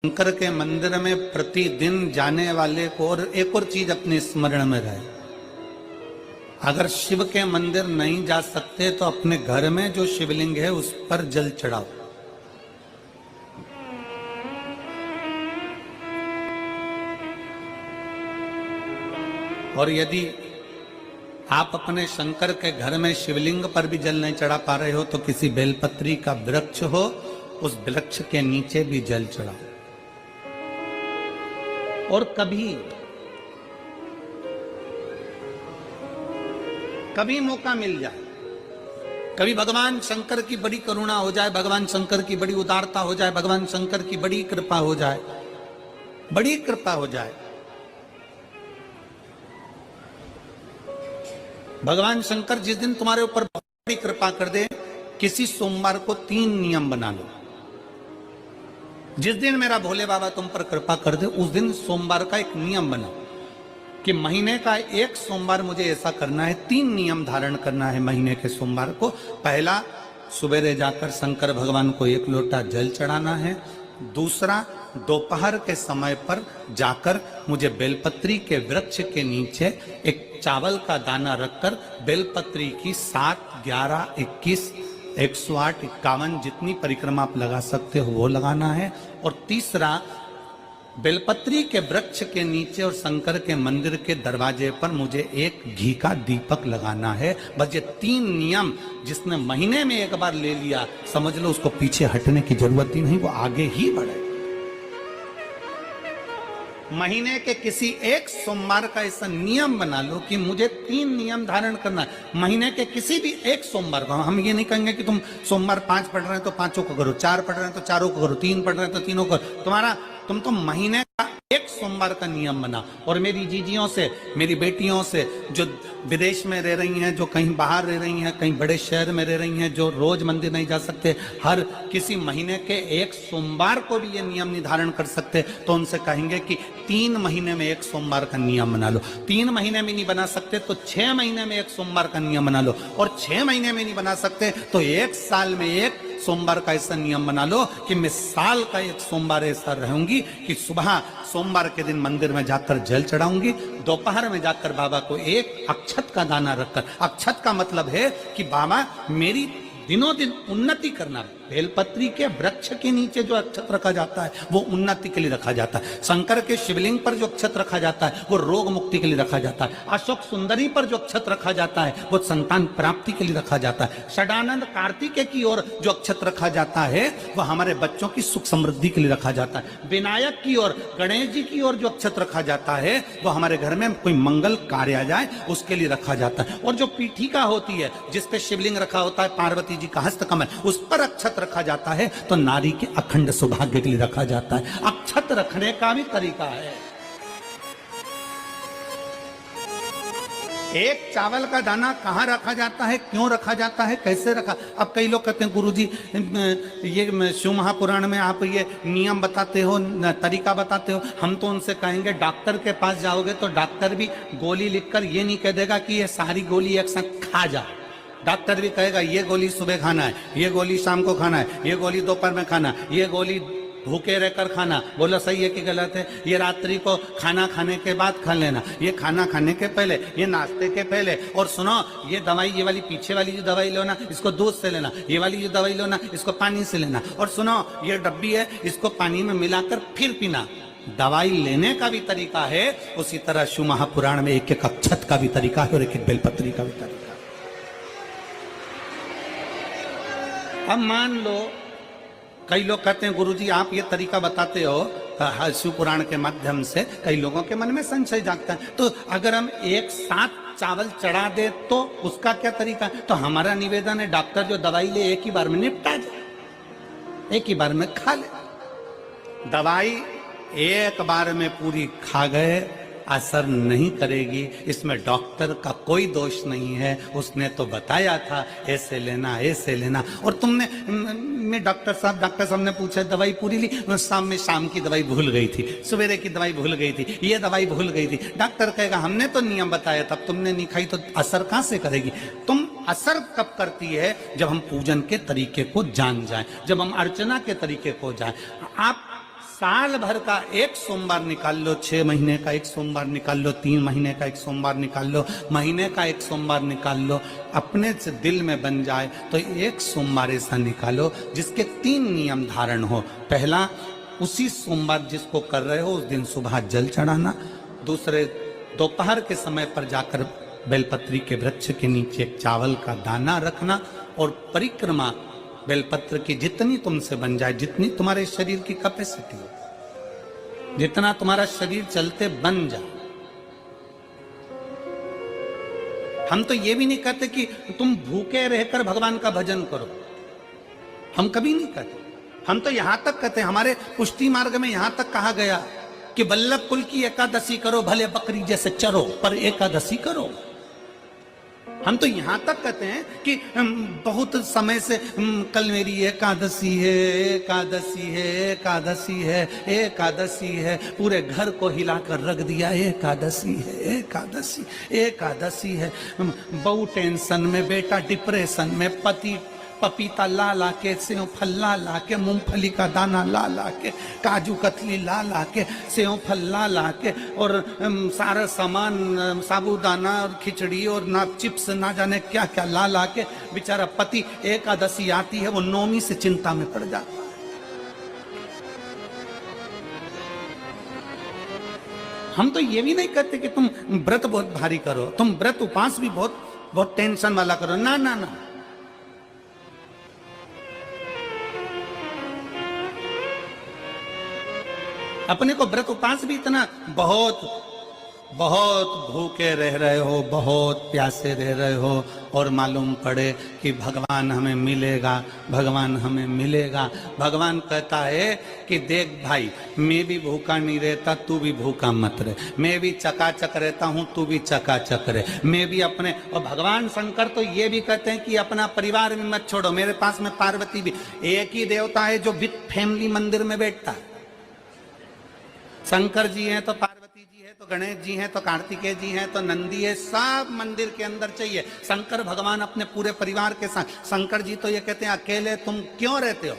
शंकर के मंदिर में प्रतिदिन जाने वाले को और एक और चीज अपने स्मरण में रहे, अगर शिव के मंदिर नहीं जा सकते तो अपने घर में जो शिवलिंग है उस पर जल चढ़ाओ। और यदि आप अपने शंकर के घर में शिवलिंग पर भी जल नहीं चढ़ा पा रहे हो तो किसी बेलपत्री का वृक्ष हो, उस वृक्ष के नीचे भी जल चढ़ाओ। और कभी मौका मिल जाए, कभी भगवान शंकर की बड़ी करुणा हो जाए, भगवान शंकर की बड़ी उदारता हो जाए, भगवान शंकर की बड़ी कृपा हो जाए, बड़ी कृपा हो जाए, भगवान शंकर जिस दिन तुम्हारे ऊपर बड़ी कृपा कर दे, किसी सोमवार को 3 नियम बना लो। जिस दिन मेरा भोले बाबा तुम पर कृपा कर दे उस दिन सोमवार का एक नियम बना कि महीने का एक सोमवार मुझे ऐसा करना है, 3 नियम धारण करना है महीने के सोमवार को। पहला, सुबेरे जाकर शंकर भगवान को 1 लोटा जल चढ़ाना है। दूसरा, दोपहर के समय पर जाकर मुझे बेलपत्री के वृक्ष के नीचे एक चावल का दाना रखकर बेलपत्री की 7, 11, 21, 108, 51 जितनी परिक्रमा आप लगा सकते हो वो लगाना है। और तीसरा, बेलपत्री के वृक्ष के नीचे और शंकर के मंदिर के दरवाजे पर मुझे एक घी का दीपक लगाना है। बस ये 3 नियम जिसने महीने में एक बार ले लिया, समझ लो उसको पीछे हटने की जरूरत ही नहीं, वो आगे ही बढ़े। महीने के किसी एक सोमवार का ऐसा नियम बना लो कि मुझे 3 नियम धारण करना है। महीने के किसी भी एक सोमवार को हम ये नहीं कहेंगे कि तुम सोमवार 5 पढ़ रहे हैं तो 5 को करो, 4 पढ़ रहे हैं तो 4 को करो, 3 पढ़ रहे हैं तो 3 को करो। तुम तो महीने का एक सोमवार का नियम बना। और मेरी जीजियों से, मेरी बेटियों से जो विदेश में रह रही हैं, जो कहीं बाहर रह रही हैं, कहीं बड़े शहर में रह रही हैं, जो रोज मंदिर नहीं जा सकते, हर किसी महीने के एक सोमवार को भी ये नियम निर्धारण कर सकते, तो उनसे कहेंगे कि 3 महीने में एक सोमवार का नियम बना लो। 3 महीने में नहीं बना सकते तो 6 महीने में एक सोमवार का नियम बना लो। और 6 महीने में नहीं बना सकते तो 1 साल में एक सोमवार का ऐसा नियम बना लो कि मैं साल का एक सोमवार ऐसा रहूंगी कि सुबह सोमवार के दिन मंदिर में जाकर जल चढ़ाऊंगी, दोपहर में जाकर बाबा को एक अक्षत का दाना रखकर, अक्षत का मतलब है कि बाबा मेरी दिनों दिन उन्नति करना। बेलपत्री के वृक्ष के नीचे जो अक्षत रखा जाता है वो उन्नति के लिए रखा जाता है। शंकर के शिवलिंग पर जो अक्षत रखा जाता है वो रोग मुक्ति के लिए रखा जाता है। अशोक सुंदरी पर जो अक्षत रखा जाता है वो संतान प्राप्ति के लिए रखा जाता है। षडानंद कार्तिकेय की ओर जो अक्षत रखा जाता है वह हमारे बच्चों की सुख समृद्धि के लिए रखा जाता है। विनायक की ओर, गणेश जी की ओर जो अक्षत रखा जाता है वो हमारे घर में कोई मंगल कार्य आ जाए उसके लिए रखा जाता है। और जो पीठिका होती है जिसपे शिवलिंग रखा होता है, पार्वती जी का हस्तकमल, उस पर अक्षत रखा जाता है तो नारी के अखंड सौभाग्य के लिए रखा जाता है। अक्षत रखने का भी तरीका है। एक चावल का दाना कहाँ रखा जाता है, क्यों रखा जाता है, कैसे रखा। अब कई लोग कहते हैं गुरुजी ये शिव महापुराण में आप ये नियम बताते हो, तरीका बताते हो। हम तो उनसे कहेंगे डॉक्टर के पास जाओगे तो डॉक्टर भी गोली लिखकर ये नहीं कह देगा कि ये सारी गोली एक साथ खा जा। डॉक्टर भी कहेगा ये गोली सुबह खाना है, ये गोली शाम को खाना है, ये गोली दोपहर में खाना, ये गोली भूखे रहकर खाना। बोलो सही है कि गलत है? ये रात्रि को खाना खाने के बाद खा लेना, ये खाना खाने के पहले, ये नाश्ते के पहले। और सुनो, ये दवाई, ये वाली पीछे वाली जो दवाई लो ना इसको दूध से लेना, ये वाली जो दवाई लो ना इसको पानी से लेना। और सुनो, ये डब्बी है इसको पानी में मिलाकर फिर पीना। दवाई लेने का भी तरीका है, उसी तरह शिव महापुराण में एक एक अक्षत का भी तरीका है और एक एक बेलपत्री का भी तरीका है। अब मान लो कई लोग कहते हैं गुरुजी आप ये तरीका बताते हो शिव पुराण के माध्यम से, कई लोगों के मन में संशय जागता है, तो अगर हम एक साथ चावल चढ़ा दे तो उसका क्या तरीका है? तो हमारा निवेदन है डॉक्टर जो दवाई ले एक ही बार में निपटा जाए, एक ही बार में खा ले। दवाई एक बार में पूरी खा गए असर नहीं करेगी, इसमें डॉक्टर का कोई दोष नहीं है। उसने तो बताया था ऐसे लेना, ऐसे लेना। और तुमने मैं डॉक्टर साहब ने पूछा दवाई पूरी ली, शाम की दवाई भूल गई थी, सवेरे की दवाई भूल गई थी, ये दवाई भूल गई थी। डॉक्टर कहेगा हमने तो नियम बताया था, तुमने नहीं खाई तो असर कहां से करेगी? तुम असर कब करती है? जब हम पूजन के तरीके को जान जाएं, जब हम अर्चना के तरीके को जाएं। आप साल भर का एक सोमवार निकाल लो, 6 महीने का एक सोमवार निकाल लो, 3 महीने का एक सोमवार निकाल लो, महीने का एक सोमवार निकाल लो, अपने से दिल में बन जाए तो एक सोमवार ऐसा निकालो जिसके 3 नियम धारण हो। पहला, उसी सोमवार जिसको कर रहे हो उस दिन सुबह जल चढ़ाना। दूसरे, दोपहर के समय पर जाकर बेलपत्री के वृक्ष के नीचे एक चावल का दाना रखना। और परिक्रमा बेलपत्र की जितनी तुमसे बन जाए, जितनी तुम्हारे शरीर की कैपेसिटी हो, जितना तुम्हारा शरीर चलते बन जाए। हम तो ये भी नहीं कहते कि तुम भूखे रहकर भगवान का भजन करो, हम कभी नहीं कहते। हम तो यहां तक कहते हैं, हमारे पुष्टि मार्ग में यहां तक कहा गया कि वल्लभ कुल की एकादशी करो, भले बकरी जैसे चरो पर एकादशी करो। हम तो यहां तक कहते हैं कि बहुत समय से कल मेरी एकादशी है, एकादशी है, एकादशी है, एकादशी है, पूरे घर को हिलाकर रख दिया, एकादशी है, एकादशी, एकादशी है। बहू टेंशन में, बेटा डिप्रेशन में, पति पपीता ला ला के, सेव फल ला ला के, मूंगफली का दाना ला ला के, काजू कतली ला ला के, सेव फल ला ला के, और सारा सामान, साबूदाना और खिचड़ी और ना चिप्स ना जाने क्या क्या ला ला के, बेचारा पति एकादशी आती है वो नौमी से चिंता में पड़ जाता है। हम तो ये भी नहीं कहते कि तुम व्रत बहुत भारी करो, तुम व्रत उपास भी बहुत बहुत टेंशन वाला करो, ना ना ना। अपने को व्रत उपास भी इतना बहुत बहुत भूखे रह रहे हो, बहुत प्यासे रह रहे हो, और मालूम पड़े कि भगवान हमें मिलेगा, भगवान हमें मिलेगा। भगवान कहता है कि देख भाई, मैं भी भूखा नहीं रहता, तू भी भूखा मत रहे, मैं भी चकाचक रहता हूँ, तू भी चकाचक रहे, मैं भी अपने। और भगवान शंकर तो ये भी कहते हैं कि अपना परिवार भी मत छोड़ो। मेरे पास में पार्वती भी, एक ही देवता है जो विद फैमिली मंदिर में बैठता है। शंकर जी हैं तो पार्वती जी है, तो गणेश जी हैं, तो कार्तिकेय जी हैं, तो नंदी है, सब मंदिर के अंदर चाहिए। शंकर भगवान अपने पूरे परिवार के साथ। शंकर जी तो ये कहते हैं अकेले तुम क्यों रहते हो,